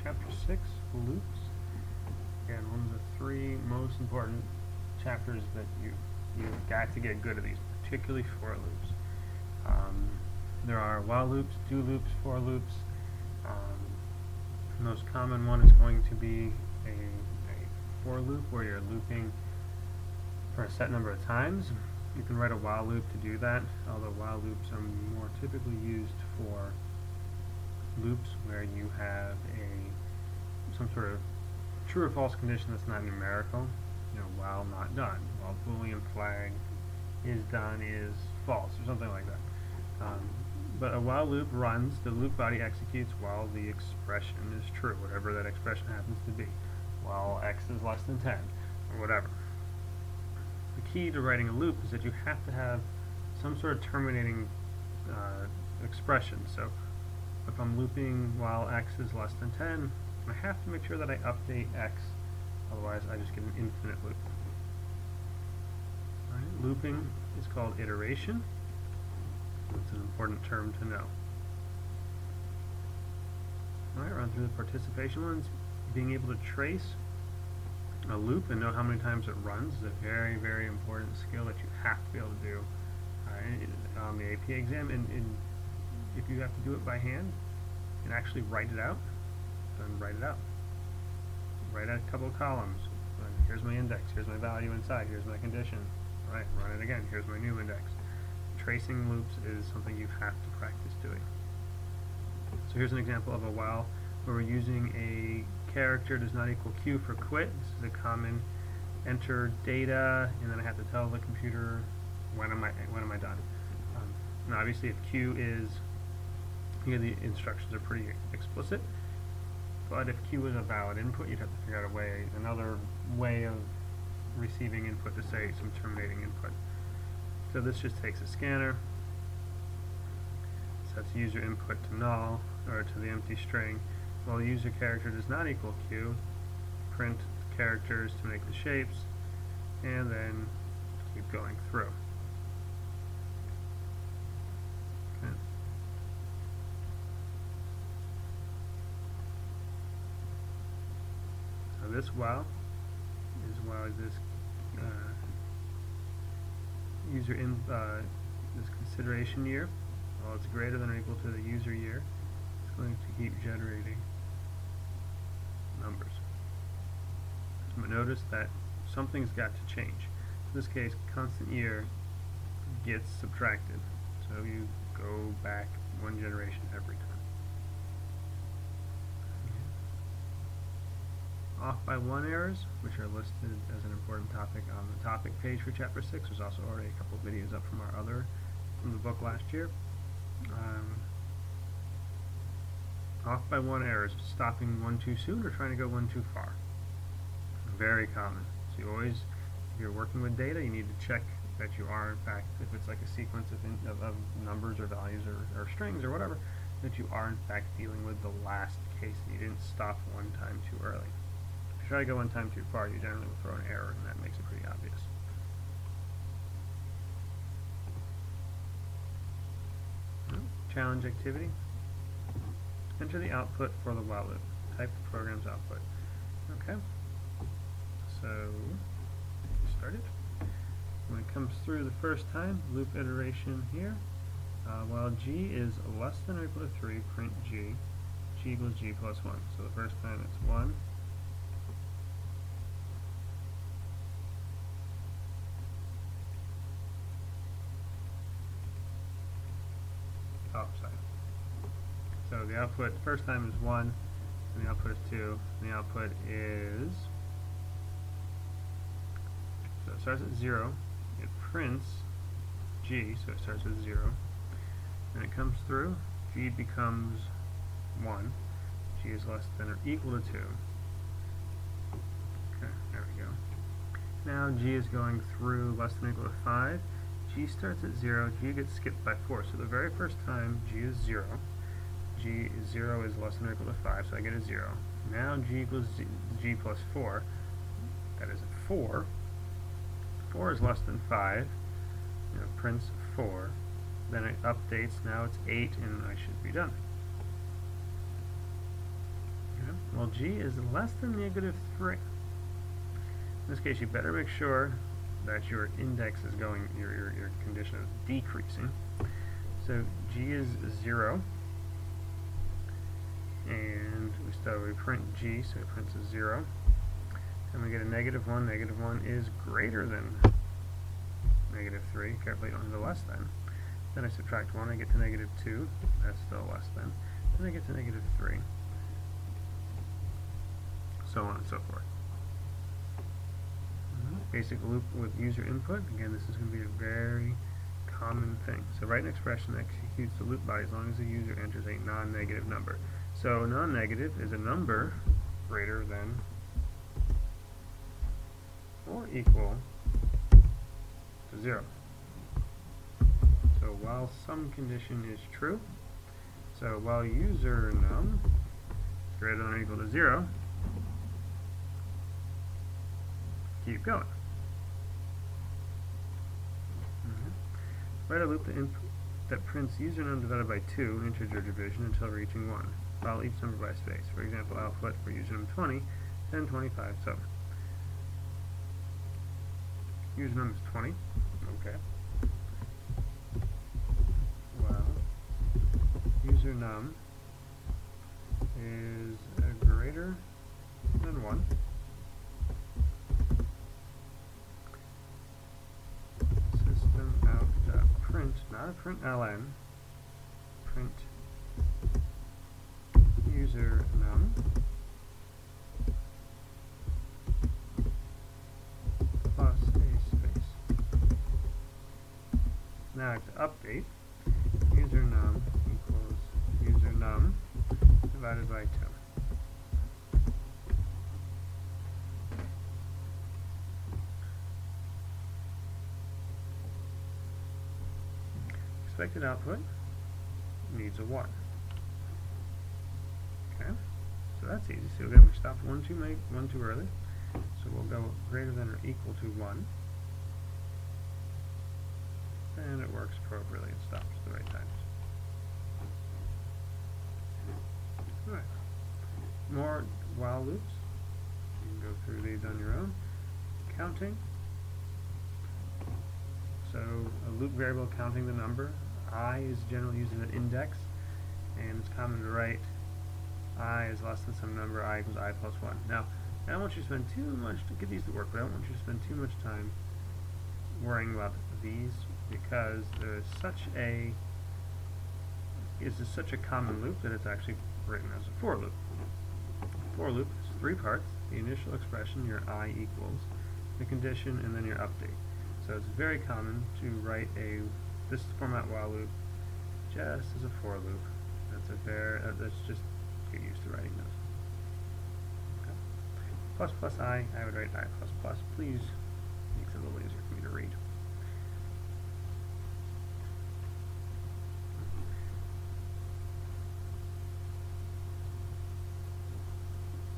Chapter 6, Loops. Again, one of the three most important chapters that you've got to get good at these, particularly for loops. There are while loops, do loops, for loops. The most common one is going to be a for loop where you're looping for a set number of times. You can write a while loop to do that, although while loops are more typically used for loops where you have some sort of true or false condition that's not numerical. While not done, while Boolean flag is done is false, or something like that. But a while loop runs, the loop body executes while the expression is true, whatever that expression happens to be, while x is less than 10, or whatever. The key to writing a loop is that you have to have some sort of terminating expression. So if I'm looping while x is less than 10, I have to make sure that I update x, otherwise I just get an infinite loop. Right. Looping is called iteration. It's an important term to know. Alright, run through the participation ones. Being able to trace a loop and know how many times it runs is a very, very important skill that you have to be able to do on the AP exam. And if you have to do it by hand and actually write it out, then write it out. Write out a couple of columns. Here's my index, here's my value inside, here's my condition. Alright, run it again, here's my new index. Tracing loops is something you have to practice doing. So here's an example of a while where we're using a character does not equal Q for quit. This is a common enter data, and then I have to tell the computer when am I done. Now obviously if Q is, the instructions are pretty explicit, but if Q is a valid input, you'd have to figure out another way of receiving input to say some terminating input. So this just takes a scanner, sets user input to null, or to the empty string, while the user character does not equal Q, print characters to make the shapes, and then keep going through. Okay. So this while is this user in this consideration year. While it's greater than or equal to the user year, it's going to keep generating numbers. But notice that something's got to change. In this case, constant year gets subtracted. So you go back one generation every time. Off by one errors, which are listed as an important topic on the topic page for Chapter 6. There's also already a couple of videos up from the book last year. Off by one errors, stopping one too soon or trying to go one too far. Very common. So you always, if you're working with data, you need to check that you are, in fact, if it's like a sequence of numbers or values or strings or whatever, that you are in fact dealing with the last case and you didn't stop one time too early. If you try to go one time too far, you generally will throw an error, and that makes it pretty obvious. Challenge activity. Enter the output for the while loop. Type the program's output. Okay. So, start it. When it comes through the first time, loop iteration here. While G is less than or equal to 3, print G. G equals G plus 1. So the first time it's 1. Upside. So the output first time is 1, and the output is 2, and the output is, so it starts at 0, it prints G, so it starts with 0, and it comes through, G becomes 1, G is less than or equal to 2, okay, there we go. Now G is going through less than or equal to 5, G starts at 0, G gets skipped by 4, so the very first time G is 0, G is 0 is less than or equal to 5, so I get a 0. Now G equals G plus 4, that is a 4. 4 is less than 5, prints 4, then it updates, now it's 8, and I should be done. Okay. Well, g is less than negative 3. In this case, you better make sure that your index is going, your condition is decreasing. So g is 0, and we print g, so it prints a 0, and we get a negative 1. Negative 1 is greater than negative 3. Carefully, you don't have the less than. Then I subtract 1, I get to negative 2. That's still less than. Then I get to negative 3. So on and so forth. Basic loop with user input. Again, this is going to be a very common thing. So write an expression that executes the loop body as long as the user enters a non-negative number. So non-negative is a number greater than or equal to 0. So while some condition is true, so while user num is greater than or equal to 0, keep going. Write a loop that prints user num divided by 2 integer division until reaching 1. Follow each number by space. For example, output for user num 20, then 25, so. User num is 20. Okay. Well, user num is greater than 1. System out print, not a print ln, print user num plus a space. Now I have to update. User num equals user num divided by 2. Expected output needs a 1. Okay, so that's easy. So again, we stopped one too early. So we'll go greater than or equal to 1. And it works appropriately. It stops at the right times. Alright. More while loops. You can go through these on your own. Counting. So a loop variable counting the number. I is generally used as an index, and it's common to write I is less than some number, I equals I plus 1. Now, I don't want you to spend too much to get these to work, but I don't want you to spend too much time worrying about these, because there is such a common loop that it's actually written as a for loop. For loop is 3 parts: the initial expression, your I equals, the condition, and then your update. So it's very common to write this format while loop just as a for loop. That's just get used to writing those. Okay. Plus plus I would write I plus plus. Please, makes it a little easier for me to read.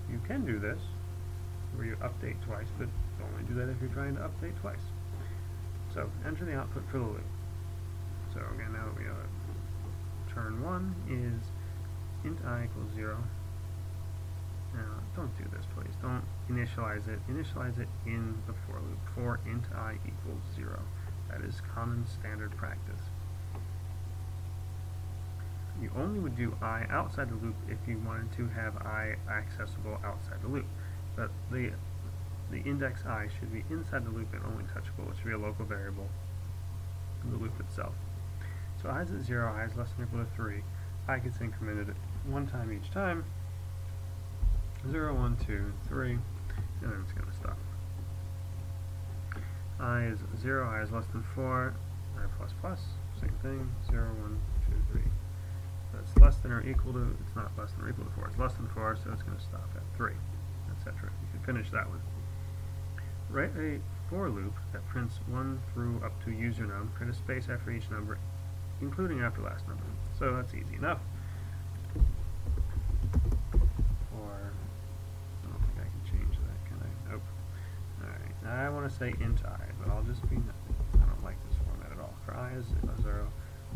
You can do this where you update twice, but only do that if you're trying to update twice. So enter the output for the loop. So again, now that we know that turn 1 is int I equals 0. Now, don't do this, please. Don't initialize it. Initialize it in the for loop. For int I equals 0. That is common standard practice. You only would do I outside the loop if you wanted to have I accessible outside the loop. But the index I should be inside the loop and only touchable. It should be a local variable in the loop itself. So I is at 0, I is less than or equal to 3. I gets incremented at 1 time each time. 0, 1, 2, 3, and then it's going to stop. I is 0, I is less than 4, I plus plus, same thing, 0, 1, 2, 3. So it's less than or equal to, it's not less than or equal to 4, it's less than 4, so it's going to stop at 3, etc. You can finish that one. Write a for loop that prints 1 through up to user num, print a space after each number, including after last number. So that's easy enough. Or, I don't think I can change that, can I? Nope. Alright, now I want to say int I, but I'll just be, I don't like this format at all. For I is 0,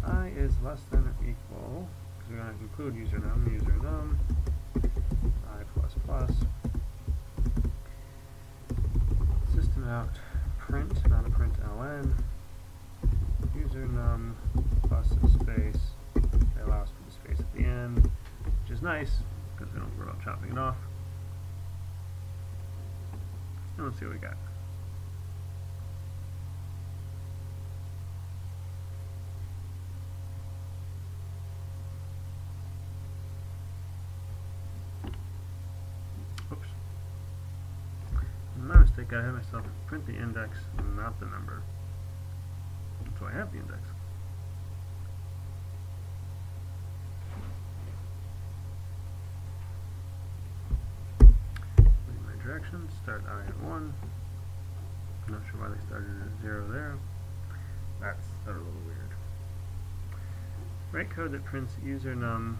I is less than or equal, because we're going to include user num, I plus plus. System out print, not a print ln. User num plus a space. They allow us to put the space at the end, which is nice because we don't worry about chopping it off. And let's see what we got. Oops. My mistake, I had myself print the index, not the number. So I have the index. Leave my directions, start I at 1. Not sure why they started at 0 there. That's a little weird. Write code that prints user num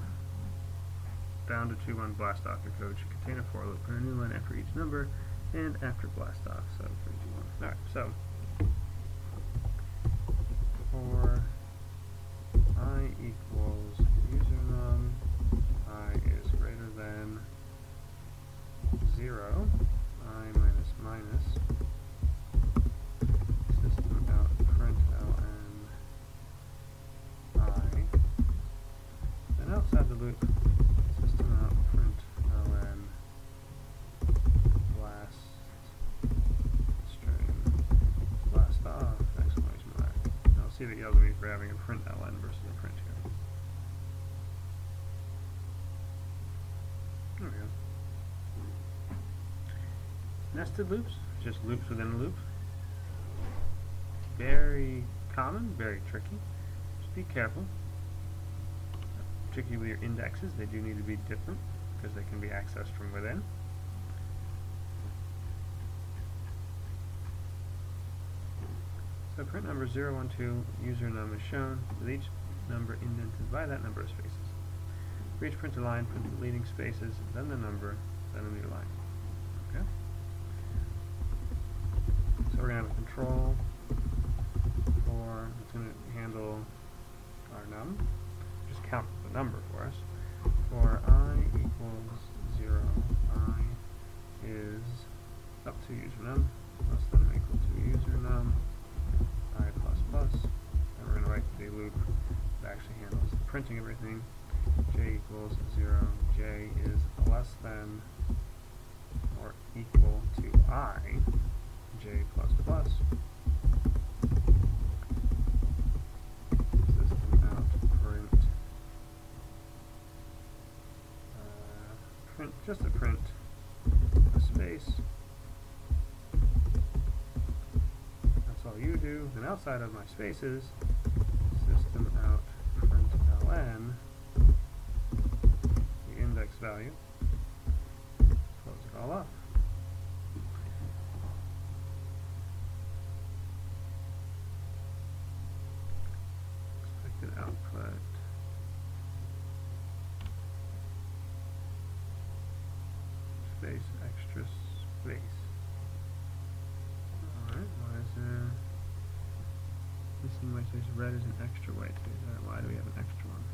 down to 2-1 blast off. Your code should contain a for loop. Print a new line after each number and after blast off. So 3, 2, 1. Alright, so for I equals user num I is greater than 0, I minus minus, system out print ln I, then outside the loop, system out print ln blast string blast off exclamation mark. Now I'll see if it yells at me for having a print ln versus a print here. There we go. Nested loops, just loops within a loop. Very common, very tricky. Just be careful. Tricky with your indexes, they do need to be different because they can be accessed from within. So print number 0, 1, 2, user num is shown, with each number indented by that number of spaces. For each printed line, print the leading spaces, then the number, then a new line. Okay? So we're going to have a control for, it's going to handle our num, just count the number for us. For I equals 0, I is up to user num, less than or equal to user num, I plus plus, and we're going to write the loop that actually handles the printing everything. J equals 0, J is less than or equal to I, J plus plus. System out print, print, just a print, a space. That's all you do. And outside of my spaces, system out print ln, the index value, close it all off. Expected output. Space, extra space. Alright, why is there missing white space? Red is an extra white space. Alright, why do we have an extra one?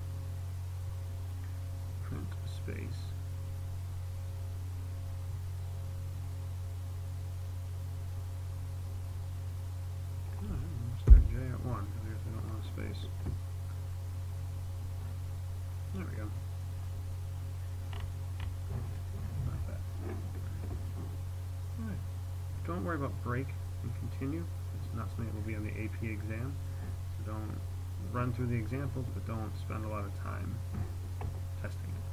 Print space. Alright, we'll start J at 1, because I guess I don't want a space. There we go. Not bad. Alright. Don't worry about break and continue. It's not something that will be on the AP exam. So don't run through the examples, but don't spend a lot of time testing it.